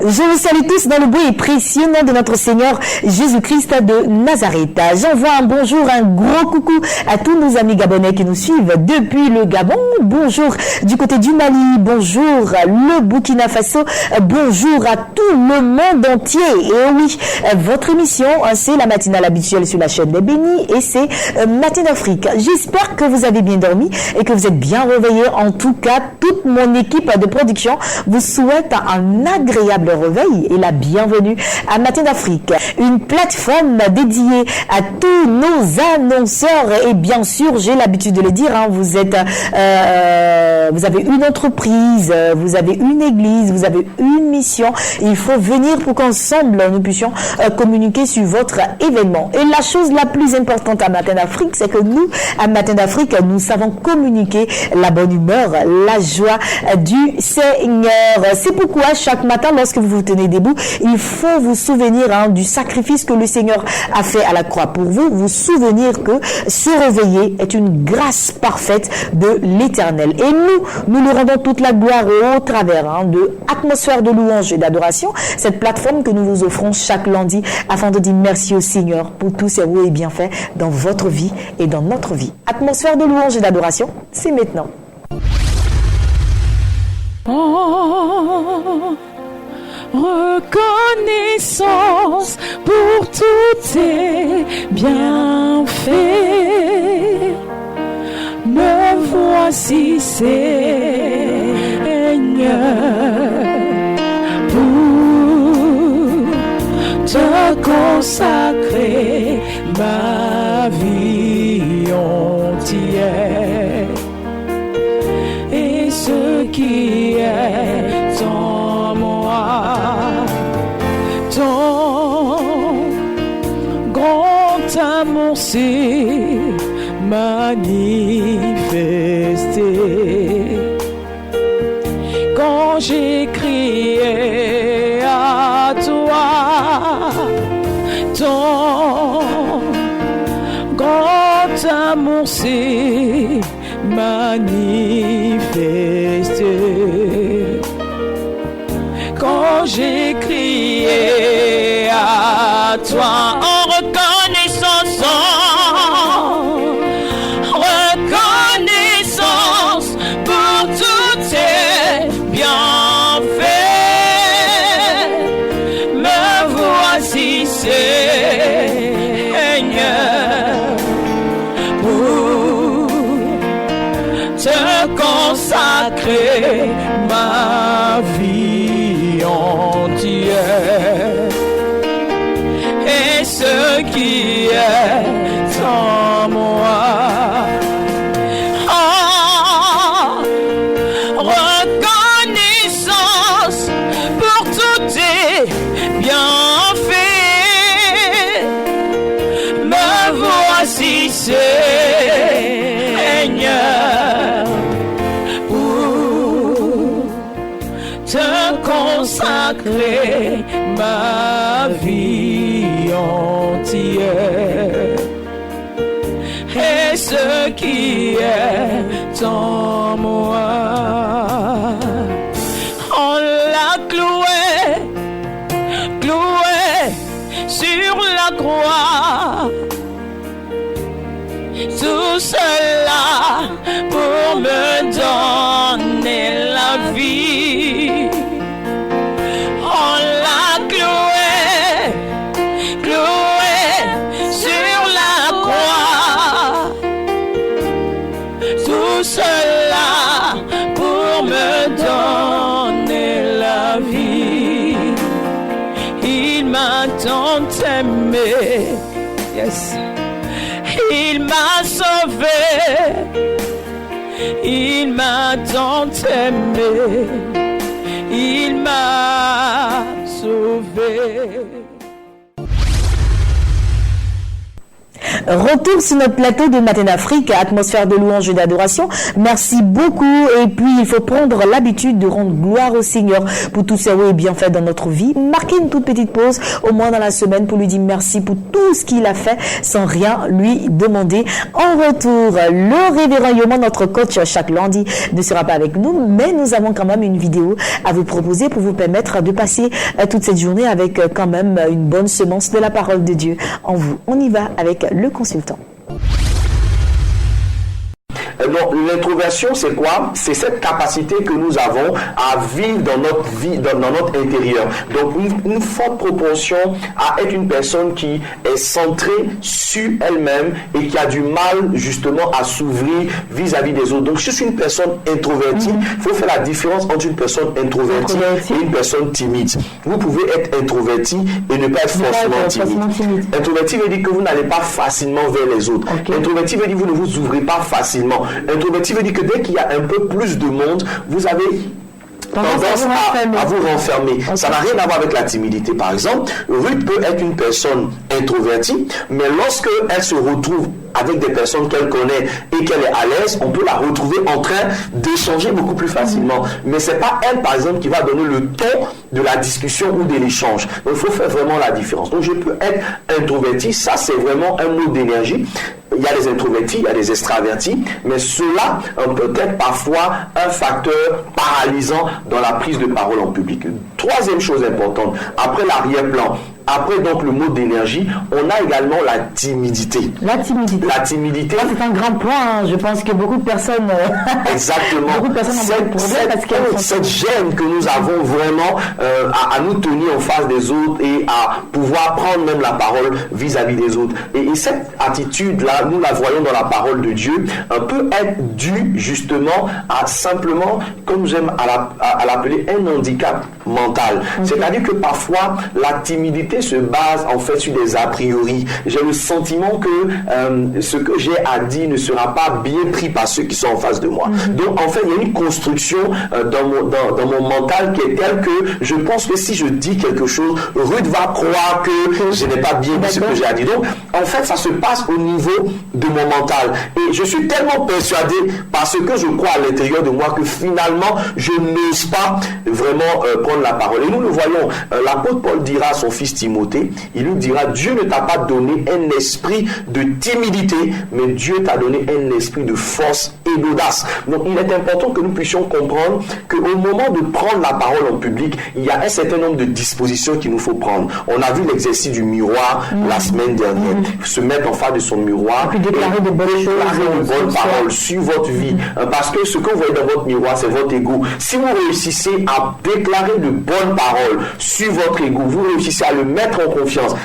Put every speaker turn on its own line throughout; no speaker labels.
Je vous salue tous dans le beau et précieux nom de notre Seigneur Jésus-Christ de Nazareth. J'envoie un bonjour, un gros coucou à tous nos amis gabonais qui nous suivent depuis le Gabon. Bonjour du côté du Mali, bonjour le Burkina Faso, bonjour à tout le monde entier. Et oui, votre émission, c'est la matinale habituelle sur la chaîne des Bénis et c'est Matin d'Afrique. J'espère que vous avez bien dormi et que vous êtes bien réveillés. En tout cas, toute mon équipe de production vous souhaite un agréable réveil et la bienvenue à Matin d'Afrique, une plateforme dédiée à tous nos annonceurs et bien sûr, j'ai l'habitude de le dire, vous êtes, vous avez une entreprise, vous avez une église, vous avez une mission. Il faut venir pour qu'ensemble nous puissions communiquer sur votre événement. Et la chose la plus importante à Matin d'Afrique, c'est que nous, à Matin d'Afrique, nous savons communiquer la bonne humeur, la joie du Seigneur. C'est pourquoi chaque matin, lorsque vous vous tenez debout, il faut vous souvenir du sacrifice que le Seigneur a fait à la croix pour vous, vous souvenir que se réveiller est une grâce parfaite de l'Éternel. Et nous lui rendons toute la gloire au travers de Atmosphère de louange et d'adoration, cette plateforme que nous vous offrons chaque lundi afin de dire merci au Seigneur pour tous ses hauts et bienfaits dans votre vie et dans notre vie. Atmosphère de louange et d'adoration, c'est maintenant.
Oh, reconnaissance pour tous tes bienfaits. Me voici, Seigneur, pour te consacrer ma vie entière. Et ce qui est en moi, ton grand amour s'est manifesté. Quand j'ai crié à toi, ton grand amour s'est manifesté. Quand j'ai crié à toi en reconnaissance, reconnaissance pour tous tes bienfaits, me voici, Seigneur, pour te consacrer ma vie entière. Et ce qui est en moi, oh, reconnaissance pour tous tes bienfaits, me voici, Seigneur, pour te consacrer ma vie entière. Et ce qui est en moi, on l'a cloué, cloué sur la croix. Tout cela pour me donner la vie. On l'a cloué, cloué sur la croix. Tout cela pour me donner la vie. Il m'a tant aimé. Yes. Il m'a sauvé, il m'a tant aimé, il m'a sauvé.
Retour sur notre plateau de Matin d'Afrique, atmosphère de louange et d'adoration. Merci beaucoup. Et puis, il faut prendre l'habitude de rendre gloire au Seigneur pour tous ses hauts et bienfaits dans notre vie. Marquez une toute petite pause, au moins dans la semaine, pour lui dire merci pour tout ce qu'il a fait sans rien lui demander. En retour, le révérend Yoman, notre coach chaque lundi, ne sera pas avec nous, mais nous avons quand même une vidéo à vous proposer pour vous permettre de passer toute cette journée avec quand même une bonne semence de la parole de Dieu en vous. On y va avec le consultant.
Donc, l'introversion, c'est quoi? C'est cette capacité que nous avons à vivre dans notre vie, dans notre intérieur. Donc, une forte proportion à être une personne qui est centrée sur elle-même et qui a du mal, justement, à s'ouvrir vis-à-vis des autres. Donc, je suis une personne introvertie. Il faut faire la différence entre une personne introvertie et une personne timide. Vous pouvez être introverti et ne pas être forcément timide. Introverti veut dire que vous n'allez pas facilement vers les autres. Introverti veut dire que vous ne vous ouvrez pas facilement. Introverti veut dire que dès qu'il y a un peu plus de monde, vous avez tendance à vous renfermer. Ça n'a rien à voir avec la timidité. Par exemple, Ruth peut être une personne introvertie, mais lorsque elle se retrouve avec des personnes qu'elle connaît et qu'elle est à l'aise, on peut la retrouver en train d'échanger beaucoup plus facilement. Mais c'est pas elle, par exemple, qui va donner le ton de la discussion ou de l'échange. Donc, il faut faire vraiment la différence. Donc, je peux être introverti. Ça, c'est vraiment un mot d'énergie. Il y a des introvertis, il y a des extravertis, mais cela peut être parfois un facteur paralysant dans la prise de parole en public. Troisième chose importante, après l'arrière-plan, après donc le mot d'énergie, on a également la timidité.
La timidité.
La timidité.
Ça, c'est un grand point. Hein. Je pense que beaucoup de personnes.
Exactement.
Beaucoup de personnes ont beaucoup de problèmes parce qu'elles sont.
Cette gêne que nous avons vraiment à nous tenir en face des autres et à pouvoir prendre même la parole vis-à-vis des autres. Et cette attitude-là, nous la voyons dans la parole de Dieu, peut être due justement à simplement, comme j'aime à l'appeler, un handicap mental. C'est-à-dire que parfois, la timidité se base en fait sur des a priori. J'ai le sentiment que ce que j'ai à dire ne sera pas bien pris par ceux qui sont en face de moi. Donc en fait, il y a une construction dans mon mental qui est telle que je pense que si je dis quelque chose, Ruth va croire que je n'ai pas bien dit ce que j'ai à dire. Donc en fait, ça se passe au niveau de mon mental. Et je suis tellement persuadé par ce que je crois à l'intérieur de moi que finalement, je n'ose pas vraiment prendre la parole. Et nous le voyons, l'apôtre Paul dira à son fils Timothée, il lui dira, Dieu ne t'a pas donné un esprit de timidité, mais Dieu t'a donné un esprit de force et d'audace. Donc il est important que nous puissions comprendre qu'au moment de prendre la parole en public, il y a un certain nombre de dispositions qu'il nous faut prendre. On a vu l'exercice du miroir la semaine dernière. Se mettre en face de son miroir
et déclarer de bonnes choses,
de bonnes paroles sur votre vie. Parce que ce que vous voyez dans votre miroir, c'est votre ego. Si vous réussissez à déclarer de bonnes paroles sur votre ego, vous réussissez à le mettre en confiance.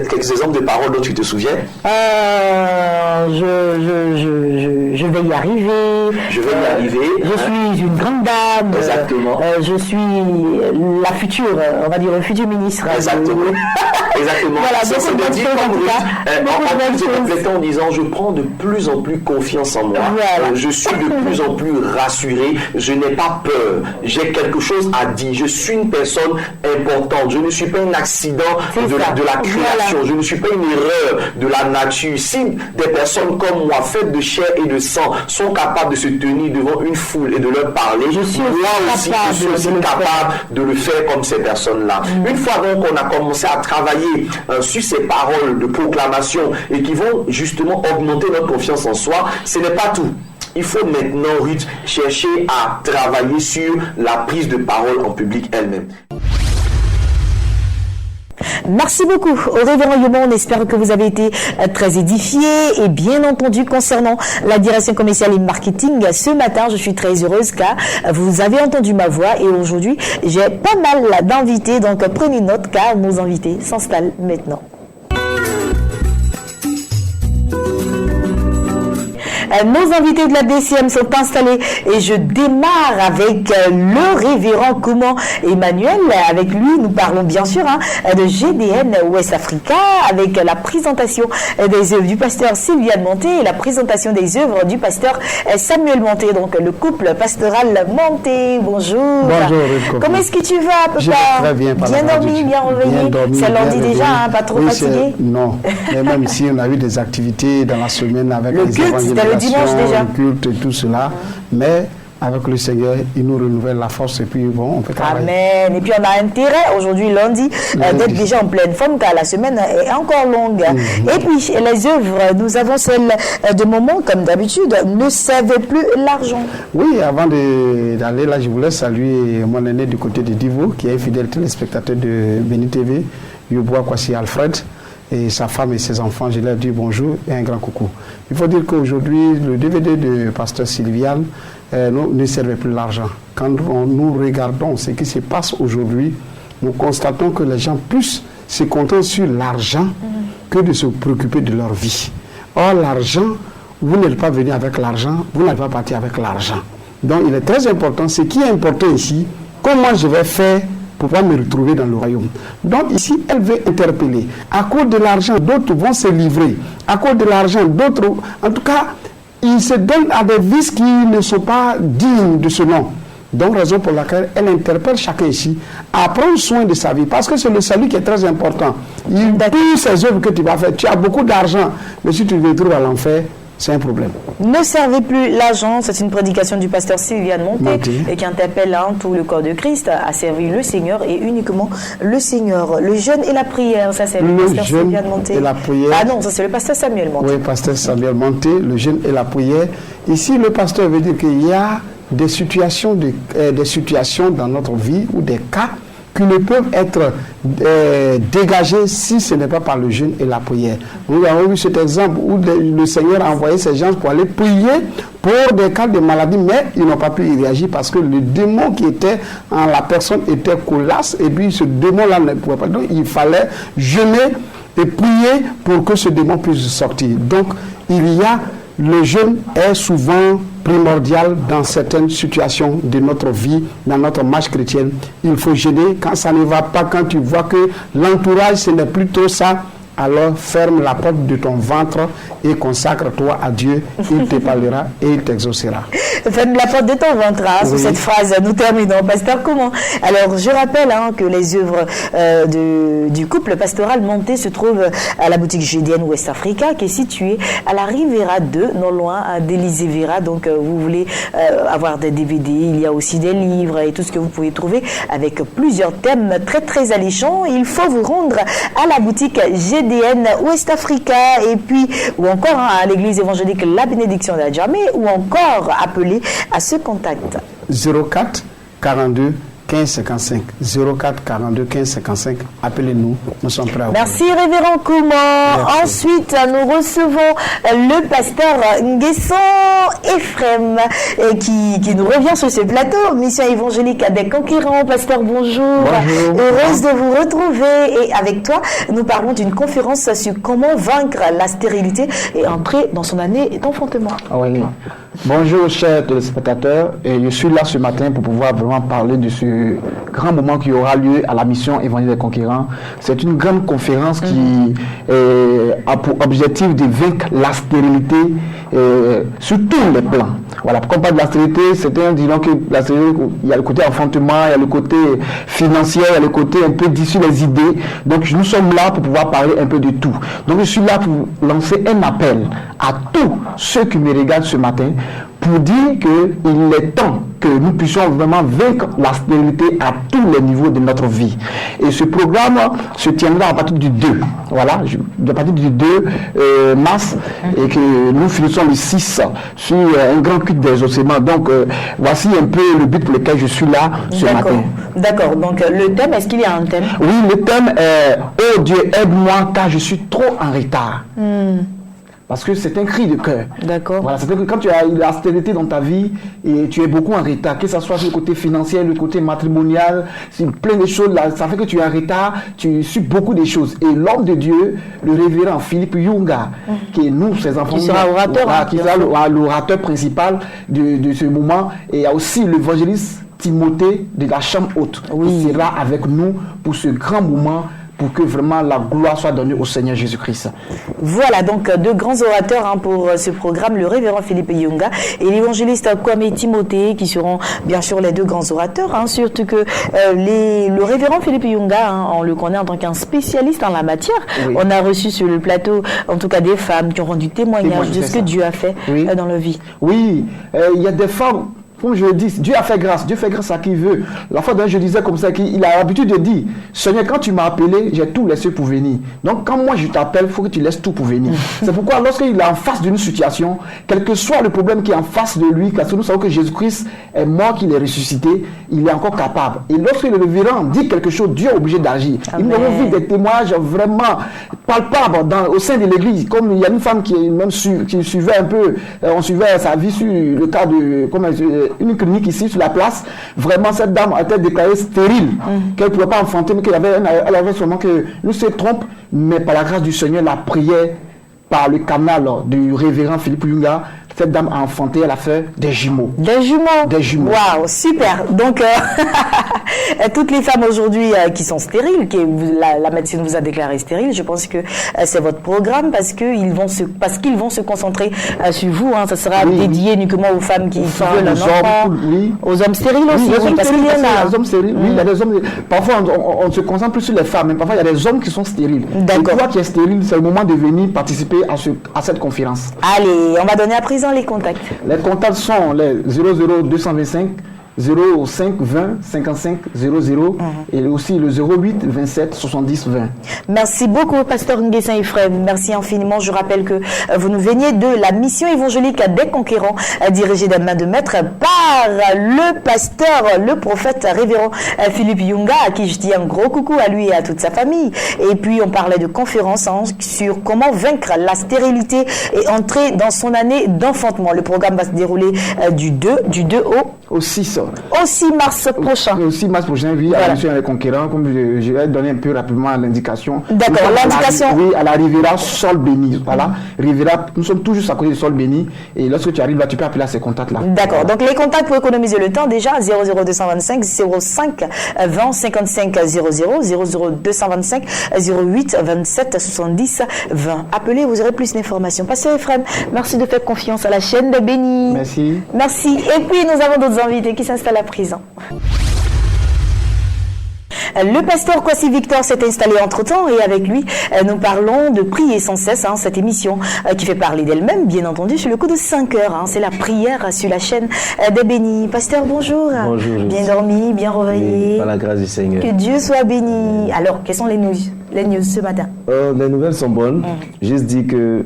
Quelques exemples de paroles dont tu te souviens?
Je vais y arriver.
Je vais y arriver.
Je suis une grande dame.
Exactement.
Je suis la future, on va dire, le futur ministre.
Exactement. Exactement.
Voilà,
ça, c'est de dire comme en plus de compléter en disant je prends de plus en plus confiance en moi. Voilà. Je suis de plus en plus rassuré. Je n'ai pas peur. J'ai quelque chose à dire. Je suis une personne importante. Je ne suis pas un accident de la création. Voilà. Je ne suis pas une erreur de la nature. Si des personnes comme moi, faites de chair et de sang, sont capables de se tenir devant une foule et de leur parler, moi aussi, je suis aussi capable de le faire comme ces personnes-là. Une fois donc qu'on a commencé à travailler sur ces paroles de proclamation et qui vont justement augmenter notre confiance en soi, ce n'est pas tout. Il faut maintenant, Ruth, chercher à travailler sur la prise de parole en public elle-même.
Merci beaucoup au révérend Yoman. On espère que vous avez été très édifiés et bien entendu concernant la direction commerciale et marketing. Ce matin, je suis très heureuse car vous avez entendu ma voix et aujourd'hui, j'ai pas mal d'invités. Donc prenez note car nos invités s'installent maintenant. Nos invités de la DCM sont installés et je démarre avec le révérend Koumans Emmanuel. Avec lui, nous parlons bien sûr de GDN West Africa avec la présentation des œuvres du pasteur Sylviane Monté et la présentation des œuvres du pasteur Samuel Monté, donc le couple pastoral Monté. Bonjour.
Bonjour.
Comment est-ce que tu vas, papa?
Je vais très bien.
Bien dormi, bien réveillé. C'est lundi déjà, pas trop fatigué?
Non, mais même si on a eu des activités dans la semaine avec
le
les
culte, c'était le dimanche déjà.
Le culte et tout cela, mais avec le Seigneur, il nous renouvelle la force et puis bon, on peut travailler.
Amen. Et puis on a intérêt aujourd'hui, lundi, d'être déjà en pleine forme car la semaine est encore longue. Et puis les œuvres, nous avons celle de Moments, comme d'habitude, ne savait plus l'argent.
Oui, avant d'aller là, je voulais saluer mon aîné du côté de Divo, qui est fidèle téléspectateur de Béni TV, Yoboa Kwasi Alfred, et sa femme et ses enfants. Je leur dis bonjour et un grand coucou. Il faut dire qu'aujourd'hui, le DVD de pasteur Sylviane ne servait plus l'argent. Quand nous regardons ce qui se passe aujourd'hui, nous constatons que les gens plus se contentent sur l'argent que de se préoccuper de leur vie. Or, l'argent, vous n'êtes pas venu avec l'argent, vous n'êtes pas parti avec l'argent. Donc, il est très important. Ce qui est important ici, comment je vais faire pour pouvoir me retrouver dans le royaume. Donc ici, elle veut interpeller. À cause de l'argent, d'autres vont se livrer. À cause de l'argent, d'autres... En tout cas, ils se donnent à des vices qui ne sont pas dignes de ce nom. Donc, raison pour laquelle elle interpelle chacun ici à prendre soin de sa vie. Parce que c'est le salut qui est très important. Toutes ces œuvres que tu vas faire, tu as beaucoup d'argent. Mais si tu te retrouves à l'enfer, c'est un problème.
Ne servez plus l'argent, c'est une prédication du pasteur Sylviane Monté et qui interpelle tout le corps de Christ à servir le Seigneur et uniquement le Seigneur. Le jeûne et la prière, ça c'est le pasteur Sylviane Monté.
Et la prière.
Ah non, ça c'est le pasteur Samuel Monté.
Oui, pasteur Samuel Monté, le jeûne et la prière. Ici, le pasteur veut dire qu'il y a des situations dans notre vie ou des cas qui ne peuvent être dégagés si ce n'est pas par le jeûne et la prière. Nous avons vu cet exemple où le Seigneur a envoyé ces gens pour aller prier pour des cas de maladie, mais ils n'ont pas pu y réagir parce que le démon qui était en la personne était colasse et puis ce démon-là ne pouvait pas. Donc il fallait jeûner et prier pour que ce démon puisse sortir. Donc le jeûne est souvent primordial dans certaines situations de notre vie, dans notre marche chrétienne. Il faut jeûner quand ça ne va pas, quand tu vois que l'entourage, ce n'est plutôt ça. Alors ferme la porte de ton ventre et consacre-toi à Dieu. Il te parlera et il t'exaucera.
Ferme la porte de ton ventre, sur cette phrase, nous terminons. Pasteur Koumans. Alors, je rappelle que les œuvres du couple pastoral Monté se trouvent à la boutique GDN West Africa, qui est située à la Rivera 2, non loin d'Élysée Vera. Donc, vous voulez avoir des DVD, il y a aussi des livres et tout ce que vous pouvez trouver avec plusieurs thèmes très, très alléchants. Il faut vous rendre à la boutique GDN West Africa et puis ou encore à l'église évangélique La Bénédiction d'Adjamé ou encore appeler à ce contact
04 42 15 55 04 42 15 55. Appelez-nous, nous sommes prêts à vous.
Merci révérend Koumans. Ensuite, nous recevons le pasteur Nguesson Ephraim qui nous revient sur ce plateau. Mission évangélique des conquérants. Pasteur, bonjour. Heureuse de vous retrouver. Et avec toi, nous parlons d'une conférence sur comment vaincre la stérilité et entrer dans son année d'enfantement.
Oui. Bonjour chers téléspectateurs, et je suis là ce matin pour pouvoir vraiment parler de ce grand moment qui aura lieu à la mission évangélique des conquérants. C'est une grande conférence qui a pour objectif de vaincre la stérilité sur tous les plans. Voilà, pourquoi on parle de la stérilité, certains diront que la stérilité, il y a le côté enfantement, il y a le côté financier, il y a le côté un peu d'issue des idées. Donc nous sommes là pour pouvoir parler un peu de tout. Donc je suis là pour lancer un appel à tous ceux qui me regardent ce matin pour dire qu'il est temps que nous puissions vraiment vaincre la stérilité à tous les niveaux de notre vie. Et ce programme se tiendra à partir du 2, voilà, à partir du 2 mars, et que nous finissons le 6 sur un grand culte d'exaucement. Donc, voici un peu le but pour lequel je suis là ce matin.
D'accord, donc le thème, est-ce qu'il y a un thème?
Oui, le thème est « Oh Dieu, aide-moi car je suis trop en retard ». Parce que c'est un cri de cœur.
D'accord.
Voilà, c'est-à-dire que quand tu as une austérité dans ta vie et tu es beaucoup en retard, que ce soit sur le côté financier, le côté matrimonial, c'est plein de choses là, ça fait que tu es en retard, tu suis beaucoup de choses. Et l'homme de Dieu, le révérend Philippe Yunga, qui est nous, ses enfants,
qui sera orateur,
qui sera l'orateur principal de ce moment, et il y a aussi l'évangéliste Timothée de la chambre haute, qui sera avec nous pour ce grand moment, pour que vraiment la gloire soit donnée au Seigneur Jésus-Christ. Voilà, donc deux grands orateurs pour ce programme, le révérend Philippe Yunga et l'évangéliste Kwame Timothée, qui seront bien sûr les deux grands orateurs, surtout que le révérend Philippe Yunga, on le connaît en tant qu'un spécialiste en la matière. Oui. On a reçu sur le plateau, en tout cas des femmes qui ont rendu témoignage de ce que Dieu a fait dans leur vie. Oui, il y a des femmes. Comme je le dis, Dieu a fait grâce. Dieu fait grâce à qui il veut. La fois dernière, je disais comme ça qu'il a l'habitude de dire, Seigneur, quand tu m'as appelé, j'ai tout laissé pour venir. Donc, quand moi je t'appelle, il faut que tu laisses tout pour venir. C'est pourquoi lorsqu'il est en face d'une situation, quel que soit le problème qui est en face de lui, parce que nous savons que Jésus-Christ est mort, qu'il est ressuscité, il est encore capable. Et lorsque le révérend dit quelque chose, Dieu est obligé d'agir. Ils m'ont vu des témoignages vraiment palpables au sein de l'église. Comme il y a une femme qui suivait un peu, on suivait sa vie sur le cas de une clinique ici sur la place. Vraiment, cette dame a été déclarée stérile, qu'elle ne pouvait pas enfanter, mais elle avait seulement que nous se trompe, mais par la grâce du Seigneur, la prière par le canal du révérend Philippe Yunga, cette dame a enfanté, elle a fait des jumeaux. Des jumeaux. Des jumeaux. Waouh, super. Donc, toutes les femmes aujourd'hui qui sont stériles, la médecine vous a déclaré stérile, je pense que c'est votre programme parce qu'ils vont se concentrer sur vous. Ça sera dédié uniquement aux femmes qui veulent un enfant, aux hommes stériles aussi. Parce qu'il y en a. Les hommes stériles, oui, il y a des hommes. Parfois, on se concentre plus sur les femmes, mais parfois, il y a des hommes qui sont stériles. D'accord. Toi qui es stérile, c'est le moment de venir participer à cette conférence. Allez, on va donner à présent les contacts. Les contacts sont les 00225 05 20 55 00 et aussi le 08 27 70 20. Merci beaucoup, pasteur Nguessin Ephraim. Merci infiniment. Je rappelle que vous nous veniez de la mission évangélique des conquérants, dirigée des mains de maître par le pasteur, le prophète révérend Philippe Yunga, à qui je dis un gros coucou à lui et à toute sa famille. Et puis on parlait de conférence sur comment vaincre la stérilité et entrer dans son année d'enfantement. Le programme va se dérouler du 2 au 6. Au 6 mars prochain. Au 6 mars prochain, oui, à la mission des conquérants, comme je vais donner un peu rapidement l'indication. D'accord, l'indication. Oui, à la Riviera Sol Béni. Voilà, Riviera, nous sommes toujours à côté de Sol Béni. Et lorsque tu arrives là, tu peux appeler à ces contacts-là. D'accord, donc les contacts pour économiser le temps, déjà 00225 05 20 55 00, 00225 08 27 70 20. Appelez, vous aurez plus d'informations. Pasteur Ephraim, merci de faire confiance à la chaîne de Béni. Merci. Merci. Et puis nous avons d'autres invités qui s'installent à présent. Le pasteur Kwasi Victor s'est installé entre-temps et avec lui, nous parlons de prier sans cesse, cette émission qui fait parler d'elle-même, bien entendu, sur le coup de 5 heures. C'est la prière sur la chaîne des bénis. Pasteur, bonjour. Bonjour. Bien dormi, bien réveillé. Oui, par la grâce du Seigneur. Que Dieu soit béni. Alors, quelles sont les news ce matin? Les nouvelles sont bonnes. Juste dit que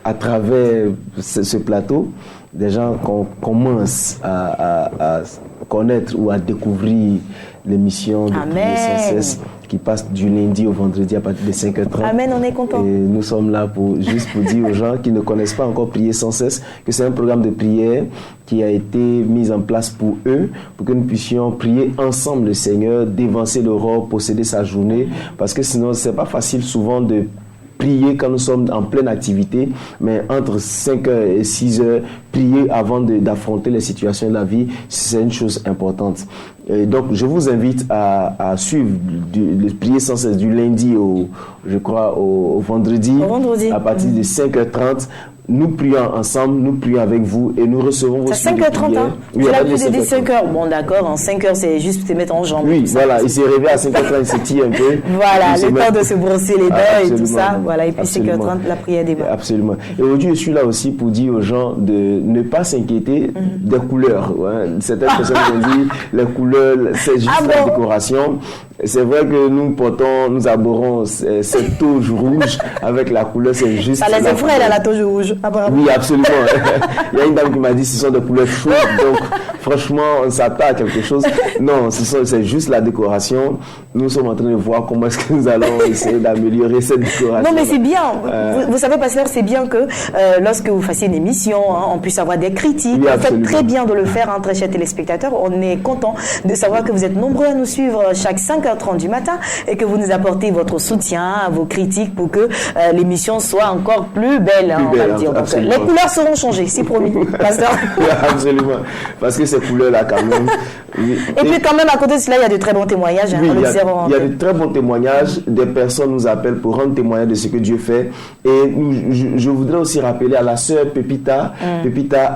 à travers ce plateau, des gens commencent à connaître ou à découvrir l'émission de Prier sans cesse qui passe du lundi au vendredi à partir de 5h30. Amen, on est content. Et nous sommes là juste pour dire aux gens qui ne connaissent pas encore Prier sans cesse que c'est un programme de prière qui a été mis en place pour eux, pour que nous puissions prier ensemble le Seigneur, dévancer l'aurore, posséder sa journée, parce que sinon c'est pas facile souvent de prier quand nous sommes en pleine activité, mais entre 5h et 6h, prier avant d'affronter les situations de la vie, c'est une chose importante. Et donc, je vous invite à suivre le prier sans cesse du lundi au vendredi, à partir de 5h30. Nous prions ensemble, nous prions avec vous et nous recevons vos prières. C'est 5h30, hein? Oui, là, vous avez dit 5h. Bon, d'accord, en 5h, c'est juste te mettre en jambe. Oui, voilà, il s'est réveillé à 5h30, il s'est tiré un peu. Voilà, le temps de se brosser les dents et tout ça. Voilà, et puis 5h30, la prière débat. Absolument. Et aujourd'hui, je suis là aussi pour dire aux gens de ne pas s'inquiéter des couleurs. Certaines personnes ont dit les couleurs, c'est juste la décoration.
C'est vrai que nous abordons cette touche rouge avec la couleur, c'est juste.
Ça les effraie là, la touche rouge.
Oui, absolument. Il y a une dame qui m'a dit ce sont des couleurs chaudes, donc franchement, on s'attend à quelque chose. Non, c'est juste la décoration. Nous sommes en train de voir comment est-ce que nous allons essayer d'améliorer cette décoration.
Non, mais c'est bien. Vous savez, pasteur, c'est bien que lorsque vous fassiez une émission, on puisse avoir des critiques.
Oui,
vous faites très bien de le faire, très chers téléspectateurs. On est content de savoir que vous êtes nombreux à nous suivre chaque 5h30 du matin et que vous nous apportez votre soutien, vos critiques pour que l'émission soit encore plus belle, on va le dire. Donc, les couleurs seront changées, c'est promis, pasteur.
Absolument. Parce que ces couleurs-là, quand même.
Et puis, quand même, à côté de cela, il y a de très bons témoignages.
Oui, il y a de très bons témoignages. Des personnes nous appellent pour rendre témoignage de ce que Dieu fait. Et je voudrais aussi rappeler à la sœur Pepita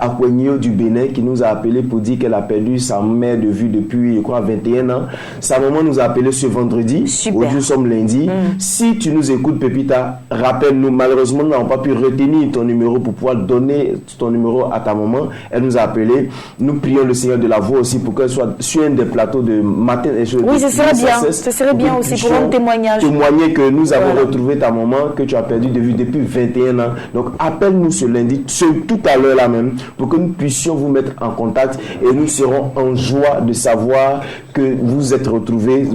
Akwenyo du Bénin, qui nous a appelé pour dire qu'elle a perdu sa mère de vue depuis, je crois, 21 ans. Sa maman nous a appelé ce vendredi.
Super.
Aujourd'hui, nous sommes lundi. Si tu nous écoutes, Pepita, rappelle-nous. Malheureusement, nous n'avons pas pu retenir ton numéro pour pouvoir donner ton numéro à ta maman. Elle nous a appelé. Nous prions le Seigneur de la voix aussi pour qu'elle soit sur un des plateaux de matin et jour.
Oui, ce serait bien. Ce serait bien aussi pour un témoignage.
Témoigner que nous avons retrouvé ta maman, que tu as perdu de vue depuis 21 ans. Donc, appelle-nous ce lundi, tout à l'heure là même, pour que nous puissions vous mettre en contact et nous serons en joie de savoir que vous êtes retrouvés.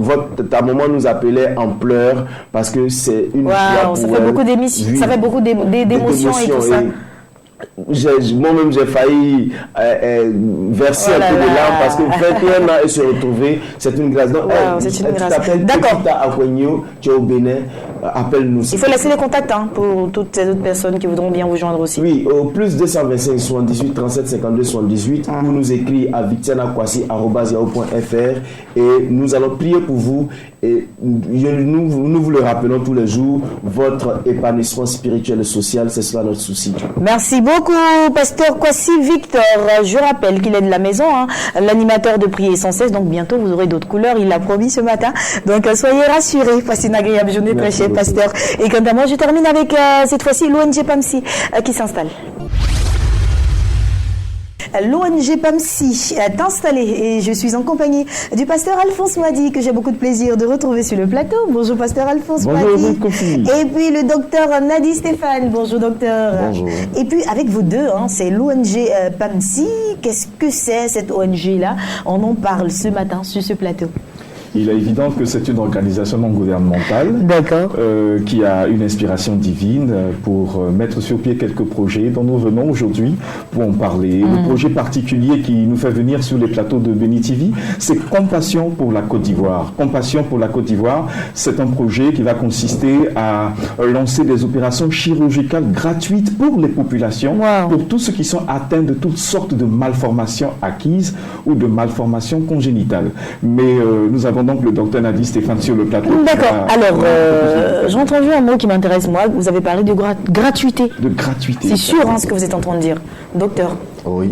Ta maman nous appelait en pleurs parce que c'est une joie pour
ça fait beaucoup d'émissions, ça fait beaucoup d'émotions et tout ça.
Moi-même j'ai failli verser un peu de larmes parce que 21 ans et se retrouver, c'est une grâce. Donc,
c'est une grâce.
Tu t'appelles Pepita Akwenyo, tu es au Bénin, appelle-nous.
Il faut laisser les contacts pour toutes ces autres personnes qui voudront bien vous joindre aussi.
Oui, au plus 225 78 37 52 78 pour nous écrire à victianakwasi@yahoo.fr et nous allons prier pour vous et nous vous le rappelons tous les jours, votre épanouissement spirituel et social, c'est cela notre souci.
Merci beaucoup, pasteur Kwasi Victor. Je rappelle qu'il est de la maison, l'animateur de Prier sans cesse, donc bientôt vous aurez d'autres couleurs, il l'a promis ce matin. Donc soyez rassurés, passez une agréable journée, très cher pasteur. Et quant à moi, je termine avec cette fois-ci l'ONG PAMSI qui s'installe. L'ONG PAMSI est installée et je suis en compagnie du pasteur Alphonse Mouadi que j'ai beaucoup de plaisir de retrouver sur le plateau. Bonjour pasteur Alphonse Mouadi. Et puis le docteur Nadi Stéphane. Bonjour docteur.
Bonjour.
Et puis avec vous deux, c'est l'ONG PAMSI. Qu'est-ce que c'est cette ONG-là? On en parle ce matin sur ce plateau.
Il est évident que c'est une organisation non gouvernementale qui a une inspiration divine pour mettre sur pied quelques projets dont nous venons aujourd'hui pour en parler. Le projet particulier qui nous fait venir sur les plateaux de Béni TV, c'est Compassion pour la Côte d'Ivoire. Compassion pour la Côte d'Ivoire, c'est un projet qui va consister à lancer des opérations chirurgicales gratuites pour les populations, pour tous ceux qui sont atteints de toutes sortes de malformations acquises ou de malformations congénitales. Mais nous avons donc le docteur Nadi Stéphane sur le plateau.
D'accord. Alors, j'ai entendu un mot qui m'intéresse, moi. Vous avez parlé de gratuité.
De gratuité.
C'est sûr ce que vous êtes en train de dire. Docteur.
Oui.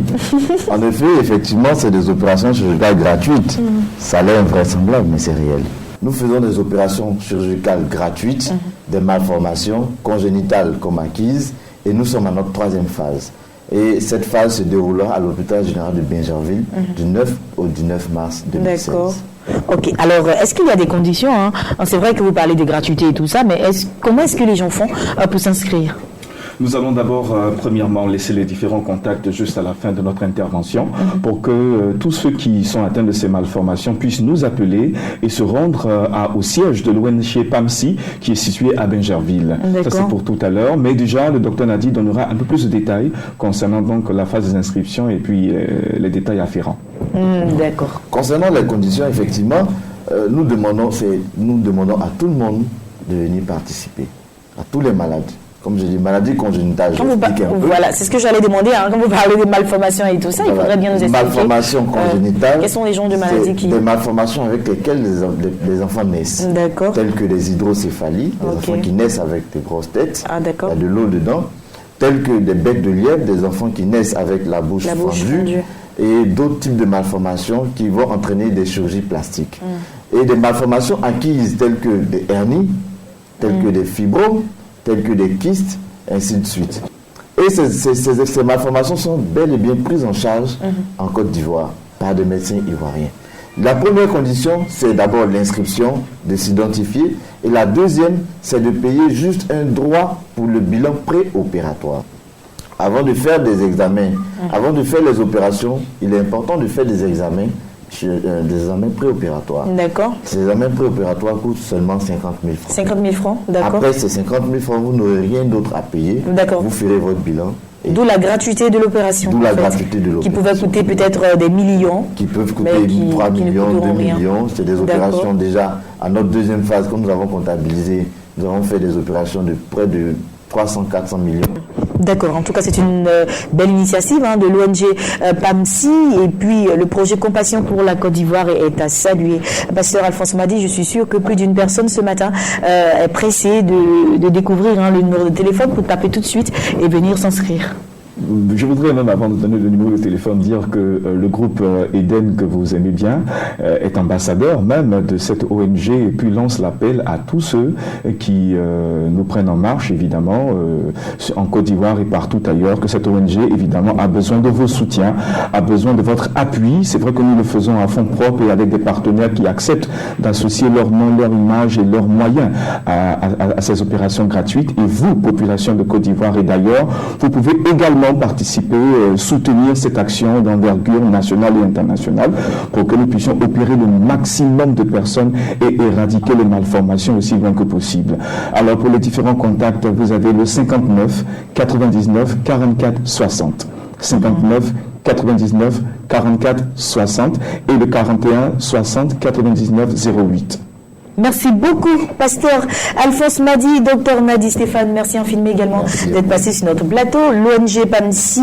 En effet, effectivement, c'est des opérations chirurgicales gratuites. Ça a l'air invraisemblable, mais c'est réel. Nous faisons des opérations chirurgicales gratuites, des malformations congénitales comme acquises, et nous sommes à notre 3e phase. Et cette phase se déroulera à l'hôpital général de Bingerville du 9 au 19 mars 2016. D'accord.
Ok, alors est-ce qu'il y a des conditions C'est vrai que vous parlez de gratuité et tout ça, mais comment est-ce que les gens font pour s'inscrire?
Nous allons d'abord, premièrement, laisser les différents contacts juste à la fin de notre intervention pour que tous ceux qui sont atteints de ces malformations puissent nous appeler et se rendre au siège de l'ONG PAMSI qui est situé à Bingerville. Ça, c'est pour tout à l'heure. Mais déjà, le docteur Nadi donnera un peu plus de détails concernant donc la phase des inscriptions et puis les détails afférents.
D'accord.
Concernant les conditions, effectivement, nous demandons à tout le monde de venir participer, à tous les malades. Comme je dis, maladie congénitale,
Voilà, c'est ce que j'allais demander. Quand vous parlez des malformations et tout ça, il faudrait bien nous expliquer.
Malformations congénitales.
Quels sont les genres de maladies qui...
Des malformations avec lesquelles les enfants naissent.
D'accord.
Telles que les hydrocéphalies, des enfants qui naissent avec des grosses têtes.
Ah, d'accord.
Il y a de l'eau dedans. Telles que des becs de lièvre, des enfants qui naissent avec la bouche fendue. Et d'autres types de malformations qui vont entraîner des chirurgies plastiques. Et des malformations acquises telles que des hernies, telles que des fibromes, tels que des kystes, ainsi de suite. Et ces malformations sont bel et bien prises en charge en Côte d'Ivoire par des médecins ivoiriens. La première condition, c'est d'abord l'inscription, de s'identifier. Et la deuxième, c'est de payer juste un droit pour le bilan préopératoire. Avant de faire des examens, avant de faire les opérations, il est important de faire des examens préopératoires.
D'accord.
Ces examens préopératoires coûtent seulement 50 000 francs.
50 000 francs, d'accord.
Après ces 50 000 francs, vous n'aurez rien d'autre à payer.
D'accord.
Vous ferez votre bilan.
D'où la gratuité de l'opération.
D'où la gratuité de l'opération.
Qui pouvait coûter peut-être des millions.
Qui peuvent coûter 3 millions, 2 millions. C'est des opérations déjà, à notre deuxième phase, comme nous avons comptabilisé, nous avons fait des opérations de près de 300-400 millions.
D'accord, en tout cas c'est une belle initiative de l'ONG PAMSI, et puis le projet Compassion pour la Côte d'Ivoire est à saluer. Pasteur Alphonse Madi, je suis sûr que plus d'une personne ce matin est pressée de découvrir le numéro de téléphone pour taper tout de suite et venir s'inscrire.
Je voudrais même, avant de donner le numéro de téléphone, dire que le groupe Eden, que vous aimez bien, est ambassadeur même de cette ONG et puis lance l'appel à tous ceux qui nous prennent en marche, évidemment, en Côte d'Ivoire et partout ailleurs, que cette ONG, évidemment, a besoin de vos soutiens, a besoin de votre appui. C'est vrai que nous le faisons à fonds propres et avec des partenaires qui acceptent d'associer leur nom, leur image et leurs moyens à ces opérations gratuites. Et vous, population de Côte d'Ivoire et d'ailleurs, vous pouvez également participer, soutenir cette action d'envergure nationale et internationale pour que nous puissions opérer le maximum de personnes et éradiquer les malformations aussi loin que possible. Alors pour les différents contacts, vous avez le 59 99 44 60. 59 99 44 60 et le 41 60 99 08.
Merci beaucoup, Pasteur Alphonse Madi, Docteur Nadi Stéphane. Merci infiniment également d'être passé sur notre plateau. L'ONG PAMSI,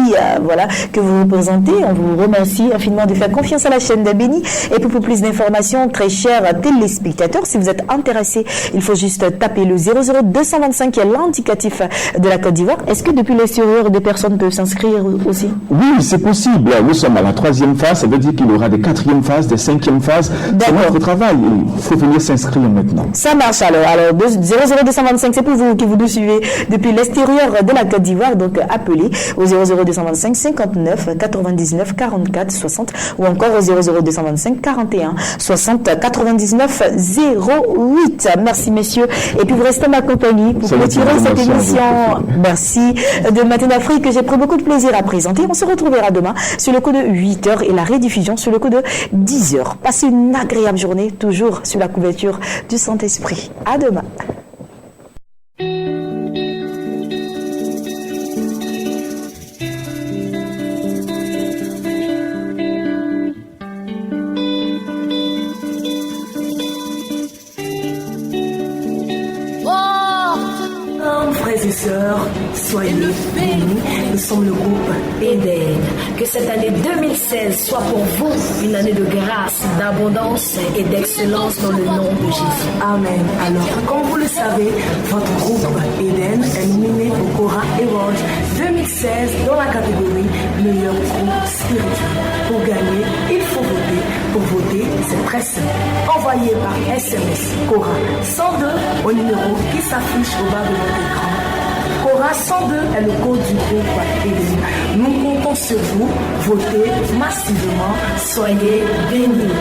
que vous représentez, on vous remercie infiniment de faire confiance à la chaîne d'Abéni. Et pour plus d'informations, très chers téléspectateurs, si vous êtes intéressés, il faut juste taper le 00225 qui est l'indicatif de la Côte d'Ivoire. Est-ce que depuis l'extérieur, des personnes peuvent s'inscrire aussi?
Oui, c'est possible. Nous sommes à la 3e phase. Ça veut dire qu'il y aura des 4e phases, des 5e phases. C'est notre travail. Il faut venir s'inscrire maintenant.
Ça marche alors. 00225, c'est pour vous qui vous nous suivez depuis l'extérieur de la Côte d'Ivoire. Donc appelez au 00225 59 99 44 60 ou encore au 00225 41 60 99 08. Merci messieurs. Et puis vous restez à ma compagnie pour clôturer cette émission. Merci de Matin d'Afrique que j'ai pris beaucoup de plaisir à présenter. On se retrouvera demain sur le coup de 8h et la rediffusion sur le coup de 10h. Passez une agréable journée, toujours sur la couverture du Saint-Esprit. À demain.
Frères et sœurs, soyez bénis. Nous sommes le groupe Eden. Que cette année 2016 soit pour vous une année de grâce, d'abondance et d'excellence dans le nom de Jésus. Amen. Alors, comme vous le savez, votre groupe Eden est nominé au Cora Award 2016 dans la catégorie meilleur groupe spirituel. Pour gagner, il faut voter. Pour voter, c'est très simple. Envoyez par SMS Cora 102 au numéro qui s'affiche au bas de votre écran. Cora 102 est le code du groupe Eden. Nous comptons sur vous. Votez massivement. Soyez bénis.